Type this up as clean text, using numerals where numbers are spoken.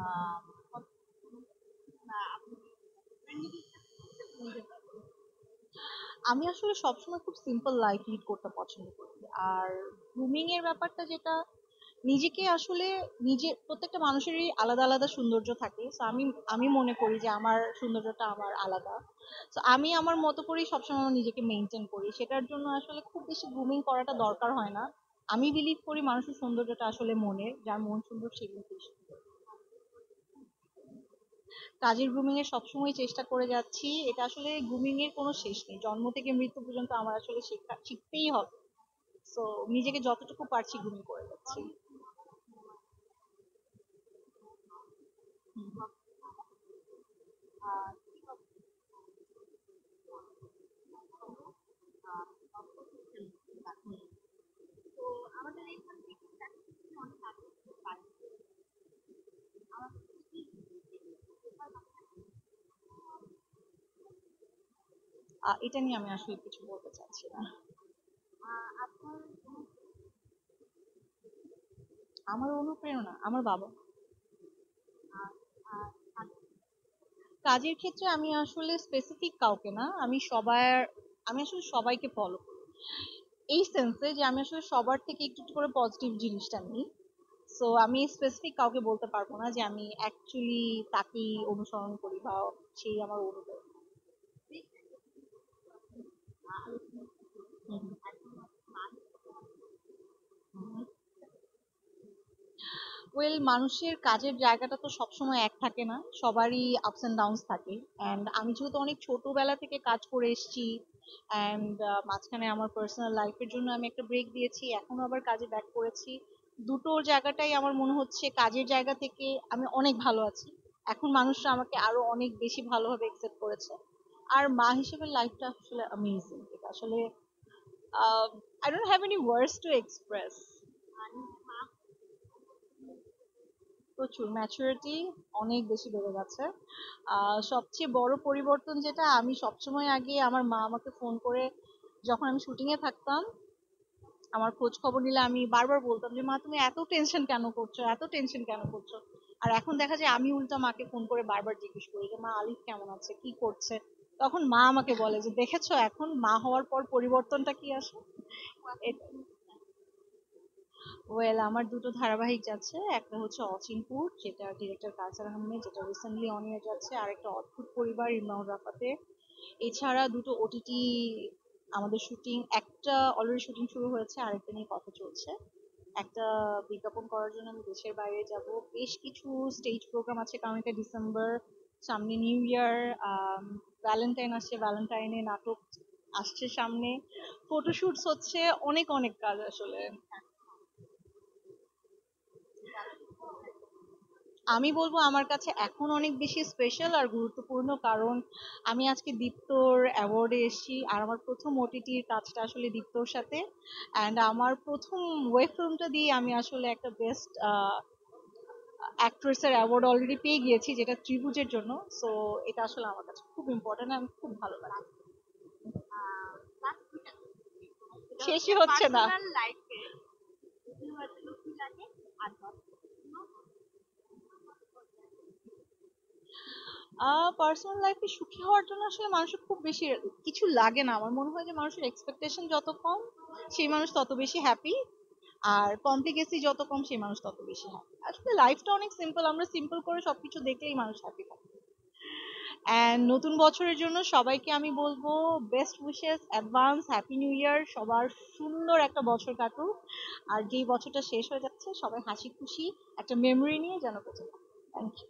আহ, আমি আসলে সবসময় খুব সিম্পল লাইফ লিড করতে পছন্দ করি। আর গ্রুমিং এর ব্যাপারটা যেটা, নিজেকে আসলে নিজে প্রত্যেকটা মানুষেরই আলাদা আলাদা সৌন্দর্য থাকে। তো আমি আমি মনে করি যে আমার সৌন্দর্যটা আমার আলাদা। তো আমি আমার মতো করেই সবসময় আমার নিজেকে মেনটেন করি, সেটার জন্য আসলে খুব বেশি গ্রুমিং করাটা দরকার হয় না। আমি বিলিভ করি মানুষের সৌন্দর্যটা আসলে মনের, যার মন সুন্দর সে কিন্তু সুন্দর। কাজের গ্রুমিং এর সবসময় চেষ্টা করে যাচ্ছি। এটা আসলে গ্রুমিং এর কোনো শেষ নেই, জন্ম থেকে মৃত্যু পর্যন্ত আমার আসলে শিখতেই হবে। তো নিজেকে যতটুকু পারছি গ্রুমিং করে যাচ্ছি। হুম। এটা নিয়ে আমি আসলে কিছু বলতে চাচ্ছি না। আমার অনুপ্রেরণা আমার বাবা। কাজের ক্ষেত্রে আমি আসলে স্পেসিফিক কাউকে না, আমি আসলে সবাইকে ফলো করি। এই সেন্সে যে আমি আসলে সবার থেকে একটু একটু করে পজিটিভ জিনিসটা নিই। সো আমি স্পেসিফিক কাউকে বলতে পারবো না যে আমি অ্যাকচুয়ালি তাকেই অনুসরণ করি বা সেই আমার অনুপ্রেরণা। হুম, হুম। ওয়েল, মানুষের কাজের জায়গাটা তো সবসময় এক থাকে না, সবারই আপস এন্ড ডাউনস থাকে। অ্যান্ড আমি যেহেতু অনেক ছোটবেলা থেকে কাজ করে এসেছি, অ্যান্ড মাঝখানে আমার পার্সোনাল লাইফের জন্য আমি একটা ব্রেক দিয়েছি, এখন আবার কাজে ব্যাক করেছি। দুটো জায়গাটাই আমার মনে হচ্ছে কাজের জায়গা থেকে আমি অনেক ভালো আছি। এখন মানুষরা আমাকে আরো অনেক বেশি ভালোভাবে একসেপ্ট করেছে। আর মা হিসেবে লাইফটা আসলে অ্যামেজিং। এটা আসলে I don't have any words to express. প্রচুর ম্যাচুরিটি, অনেক বেশি বেড়ে গেছে। সবচেয়ে বড় পরিবর্তন যেটা, আমি সবসময় আগে আমার মা আমাকে ফোন করে যখন আমি শুটিং এ থাকতাম আমার খোঁজ খবর নিলে আমি বারবার বলতাম যে মা তুমি এত টেনশন কেন করছো, এত টেনশন কেন করছো। আর এখন দেখা যায় আমি উল্টা মাকে ফোন করে বারবার জিজ্ঞেস করি যে মা আলিফ কেমন আছে, কি করছে। তখন মা আমাকে বলে যে দেখেছো এখন মা হওয়ার পর পরিবর্তনটা কি আসে। ওয়েল, আমার দুটো ধারাবাহিক যাচ্ছে, একটা হচ্ছে অচিনপুর যেটা ডিরেক্টর কাউসার আহমেদ, যেটা রিসেন্টলি অন এয়ার যাচ্ছে, আর একটা অদ্ভুত পরিবার ইমরান রাফাতে। এছাড়া দুটো ওটিটি আমাদের শুটিং, একটা অলরেডি শুটিং শুরু হয়েছে, আরেকটা নিয়ে কথা চলছে। একটা বিজ্ঞাপন করার জন্য আমি দেশের বাইরে যাব। বেশ কিছু স্টেজ প্রোগ্রাম আছে, কারণ এটা ডিসেম্বর, সামনে নিউ ইয়ার, ভ্যালেন্টাইন আসছে, ভ্যালেন্টাইনে নাটক আসছে সামনে, ফটোশুটস হচ্ছে, অনেক অনেক কাজ আসলে। আমি বলবো আমার কাছে এখন অনেক বেশি স্পেশাল আর গুরুত্বপূর্ণ, কারণ আমি আজকে দীপ্তর অ্যাওয়ার্ডে এসেছি, আর আমার প্রথম ওটিটির কাজটা আসলে দীপ্তর সাথে। অ্যান্ড আমার প্রথম ওয়েব ফিল্মটা দিয়ে আমি আসলে একটা বেস্ট অ্যাক্ট্রেসের অ্যাওয়ার্ড অলরেডি পেয়ে গিয়েছি, যেটা ত্রিভুজের জন্য। সো এটা আসলে আমার কাছে খুব ইম্পর্টেন্ট, আমি খুব ভালো লাগে। শেষই হচ্ছে না। পার্সোনাল লাইফে সুখী হওয়ার জন্য আসলে মানুষের খুব বেশি কিছু লাগে না। আমার মনে হয় যে মানুষের এক্সপেকটেশন যত কম সেই মানুষ তত বেশি হ্যাপি, আর কমপ্লিকেসি যত কম সেই মানুষ তত বেশি হ্যাপি। আসলে লাইফটা অনেক সিম্পল, আমরা সিম্পল করে সবকিছু দেখলেই মানুষ হ্যাপি থাকে। এন্ড নতুন বছরের জন্য সবাইকে আমি বলবো best wishes, advance happy new year. সবার সুন্দর একটা বছর কাটুক, আর যেই বছরটা শেষ হয়ে যাচ্ছে সবাই হাসি খুশি একটা মেমোরি নিয়ে যেন বেঁচে থাকে। Thank you.